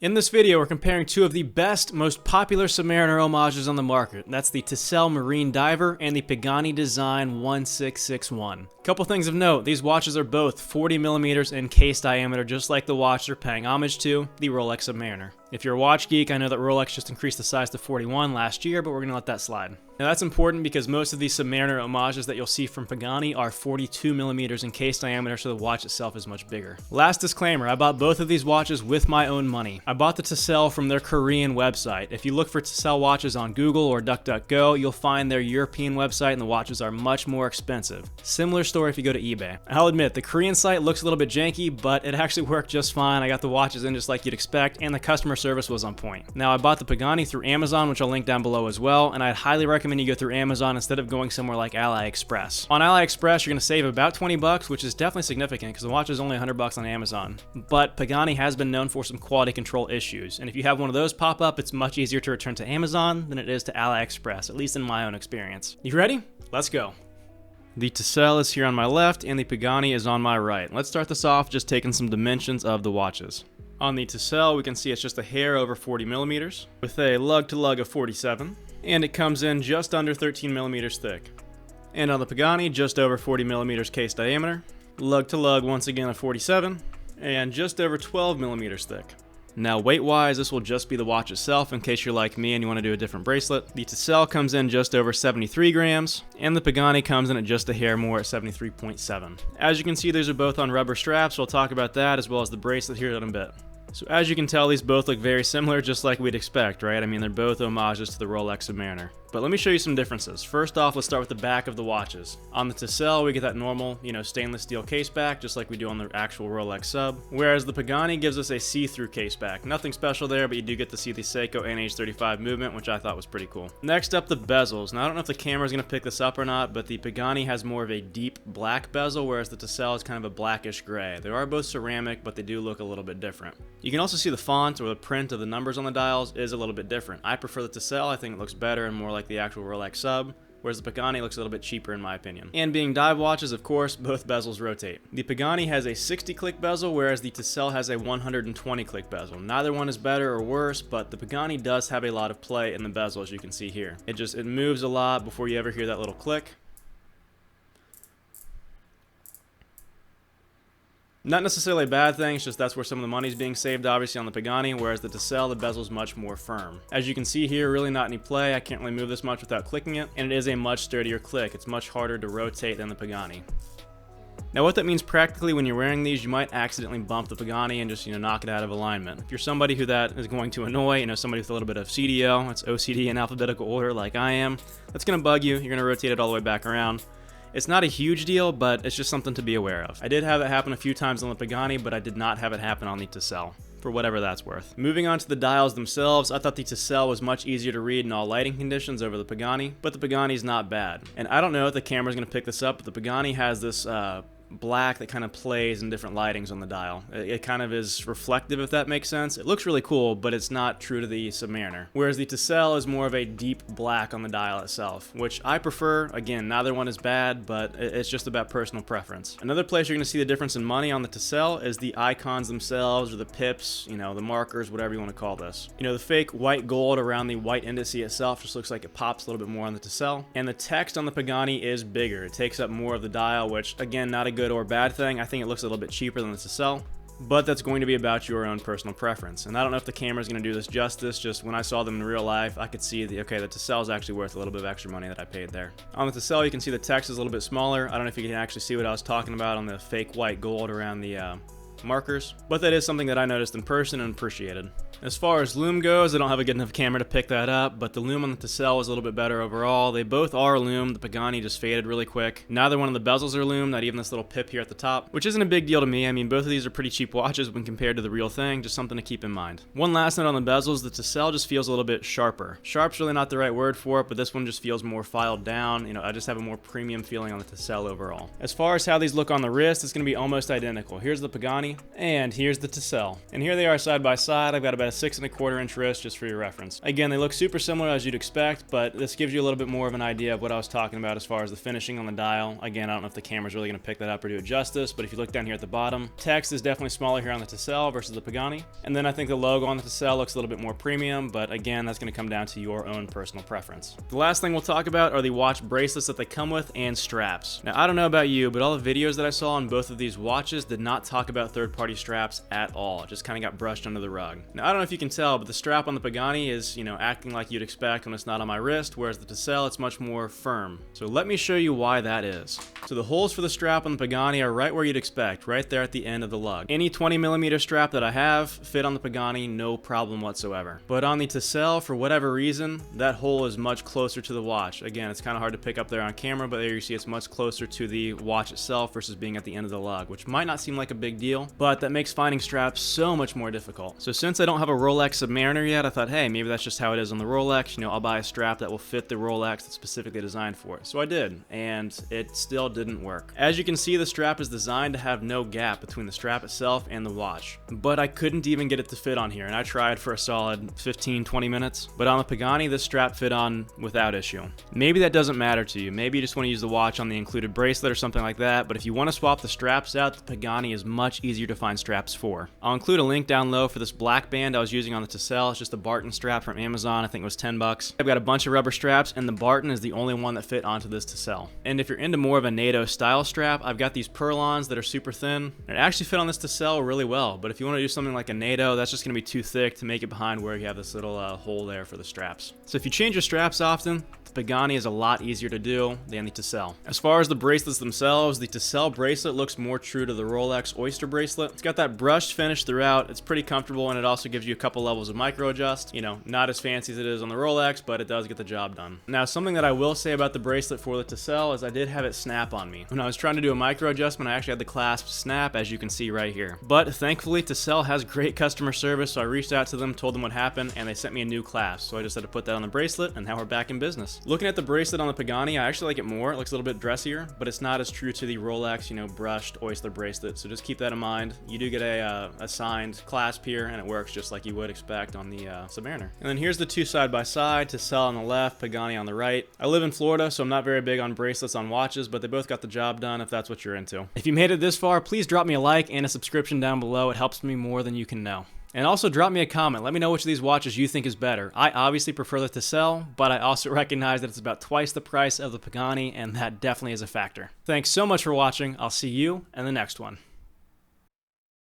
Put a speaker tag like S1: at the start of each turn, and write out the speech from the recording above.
S1: In this video, we're comparing two of the best, most popular Submariner homages on the market. That's the Tisell Marine Diver and the Pagani Design 1661. Couple things of note, these watches are both 40mm in case diameter, just like the watch they're paying homage to, the Rolex Submariner. If you're a watch geek, I know that Rolex just increased the size to 41 last year, but we're going to let that slide. Now that's important because most of these Submariner homages that you'll see from Pagani are 42mm in case diameter, so the watch itself is much bigger. Last disclaimer, I bought both of these watches with my own money. I bought the Tisell from their Korean website. If you look for Tisell watches on Google or DuckDuckGo, you'll find their European website and the watches are much more expensive. Similar story if you go to eBay. I'll admit, the Korean site looks a little bit janky, but it actually worked just fine. I got the watches in just like you'd expect, and the customer service was on point. Now, I bought the Pagani through Amazon, which I'll link down below as well, and I'd highly recommend you go through Amazon instead of going somewhere like AliExpress. On AliExpress, you're going to save about 20 bucks, which is definitely significant because the watch is only 100 bucks on Amazon. But Pagani has been known for some quality control issues, and if you have one of those pop up, it's much easier to return to Amazon than it is to AliExpress, at least in my own experience. You ready? Let's go. The Tisell is here on my left, and the Pagani is on my right. Let's start this off just taking some dimensions of the watches. On the Tisell, we can see it's just a hair over 40mm, with a lug-to-lug of 47, and it comes in just under 13mm thick. And on the Pagani, just over 40mm case diameter, lug-to-lug once again of 47, and just over 12mm thick. Now weight-wise, this will just be the watch itself in case you're like me and you want to do a different bracelet. The Tisell comes in just over 73 grams, and the Pagani comes in at just a hair more at 73.7. As you can see, these are both on rubber straps, so I'll talk about that as well as the bracelet here in a bit. So as you can tell, these both look very similar, just like we'd expect, right? I mean, they're both homages to the Rolex Submariner. But let me show you some differences. First off, let's start with the back of the watches. On the Tisell, we get that normal, stainless steel case back, just like we do on the actual Rolex Sub. Whereas the Pagani gives us a see-through case back. Nothing special there, but you do get to see the Seiko NH35 movement, which I thought was pretty cool. Next up, the bezels. Now, I don't know if the camera's going to pick this up or not, but the Pagani has more of a deep black bezel, whereas the Tisell is kind of a blackish gray. They are both ceramic, but they do look a little bit different. You can also see the font or the print of the numbers on the dials is a little bit different. I prefer the Tisell. I think it looks better and more like the actual Rolex Sub, whereas the Pagani looks a little bit cheaper in my opinion. And being dive watches, of course, both bezels rotate. The Pagani has a 60-click bezel, whereas the Tisell has a 120-click bezel. Neither one is better or worse, but the Pagani does have a lot of play in the bezel, as you can see here. It moves a lot before you ever hear that little click. Not necessarily a bad thing, it's just that's where some of the money's being saved, obviously, on the Pagani, whereas the Tisell, the bezel's much more firm. As you can see here, really not any play. I can't really move this much without clicking it, and it is a much sturdier click. It's much harder to rotate than the Pagani. Now what that means practically when you're wearing these, you might accidentally bump the Pagani and just, knock it out of alignment. If you're somebody who that is going to annoy, somebody with a little bit of CDO, that's OCD in alphabetical order like I am, that's going to bug you. You're going to rotate it all the way back around. It's not a huge deal, but it's just something to be aware of. I did have it happen a few times on the Pagani, but I did not have it happen on the Tisell, for whatever that's worth. Moving on to the dials themselves, I thought the Tisell was much easier to read in all lighting conditions over the Pagani, but the Pagani's not bad. And I don't know if the camera's going to pick this up, but the Pagani has this black that kind of plays in different lightings on the dial. It kind of is reflective, if that makes sense. It looks really cool, but it's not true to the Submariner. Whereas the Tisell is more of a deep black on the dial itself, which I prefer. Again, neither one is bad, but it's just about personal preference. Another place you're going to see the difference in money on the Tisell is the icons themselves, or the pips, the markers, whatever you want to call this. The fake white gold around the white indice itself just looks like it pops a little bit more on the Tisell. And the text on the Pagani is bigger. It takes up more of the dial, which, again, not a good or bad thing. I think it looks a little bit cheaper than the Tisell, but that's going to be about your own personal preference. And I don't know if the camera's going to do this justice. Just when I saw them in real life, I could see the Tisell is actually worth a little bit of extra money that I paid there. On the Tisell, you can see the text is a little bit smaller. I don't know if you can actually see what I was talking about on the fake white gold around the markers, but that is something that I noticed in person and appreciated. As far as lume goes, I don't have a good enough camera to pick that up, but the lume on the Tisell is a little bit better overall. They both are lume. The Pagani just faded really quick. Neither one of the bezels are lume, not even this little pip here at the top, which isn't a big deal to me. I mean, both of these are pretty cheap watches when compared to the real thing, just something to keep in mind. One last note on the bezels, the Tisell just feels a little bit sharper. Sharp's really not the right word for it, but this one just feels more filed down. I just have a more premium feeling on the Tisell overall. As far as how these look on the wrist, it's going to be almost identical. Here's the Pagani. Pagani, and here's the Tisell. And here they are side by side. I've got about a 6 1/4 inch wrist just for your reference. Again, they look super similar as you'd expect, but this gives you a little bit more of an idea of what I was talking about as far as the finishing on the dial. Again, I don't know if the camera's really going to pick that up or do it justice, but if you look down here at the bottom, text is definitely smaller here on the Tisell versus the Pagani. And then I think the logo on the Tisell looks a little bit more premium, but again, that's going to come down to your own personal preference. The last thing we'll talk about are the watch bracelets that they come with and straps. Now, I don't know about you, but all the videos that I saw on both of these watches did not talk about third-party straps at all. It just kind of got brushed under the rug. Now, I don't know if you can tell, but the strap on the Pagani is, acting like you'd expect when it's not on my wrist, whereas the Tisell, it's much more firm. So let me show you why that is. So the holes for the strap on the Pagani are right where you'd expect, right there at the end of the lug. Any 20mm strap that I have fit on the Pagani, no problem whatsoever. But on the Tisell, for whatever reason, that hole is much closer to the watch. Again, it's kind of hard to pick up there on camera, but there you see it's much closer to the watch itself versus being at the end of the lug, which might not seem like a big deal, but that makes finding straps so much more difficult. So since I don't have a Rolex Submariner yet, I thought, hey, maybe that's just how it is on the Rolex. I'll buy a strap that will fit the Rolex that's specifically designed for it. So I did, and it still didn't work. As you can see, the strap is designed to have no gap between the strap itself and the watch, but I couldn't even get it to fit on here, and I tried for a solid 15-20 minutes. But on the Pagani, this strap fit on without issue. Maybe that doesn't matter to you. Maybe you just want to use the watch on the included bracelet or something like that, but if you want to swap the straps out, the Pagani is much easier to find straps for. I'll include a link down low for this black band I was using on the Tisell. It's just a Barton strap from Amazon. I think it was 10 bucks. I've got a bunch of rubber straps, and the Barton is the only one that fit onto this Tisell. And if you're into more of a NATO style strap, I've got these Purlons that are super thin. It actually fit on this Tisell really well, but if you want to do something like a NATO, that's just going to be too thick to make it behind where you have this little hole there for the straps. So if you change your straps often, the Pagani is a lot easier to do than the Tisell. As far as the bracelets themselves, the Tisell bracelet looks more true to the Rolex Oyster bracelet. It's got that brushed finish throughout. It's pretty comfortable, and it also gives you a couple levels of micro adjust. Not as fancy as it is on the Rolex, but it does get the job done. Now, something that I will say about the bracelet for the Tisell is I did have it snap on me. When I was trying to do a micro adjustment, I actually had the clasp snap, as you can see right here. But thankfully, Tisell has great customer service, so I reached out to them, told them what happened, and they sent me a new clasp. So I just had to put that on the bracelet, and now we're back in business. Looking at the bracelet on the Pagani, I actually like it more. It looks a little bit dressier, but it's not as true to the Rolex, brushed Oyster bracelet. So just keep that in mind. You do get a signed clasp here, and it works just like you would expect on the Submariner. And then here's the two side by side, Tisell on the left, Pagani on the right. I live in Florida, so I'm not very big on bracelets on watches, but they both got the job done if that's what you're into. If you made it this far, please drop me a like and a subscription down below. It helps me more than you can know. And also drop me a comment. Let me know which of these watches you think is better. I obviously prefer the Tisell, but I also recognize that it's about twice the price of the Pagani, and that definitely is a factor. Thanks so much for watching. I'll see you in the next one.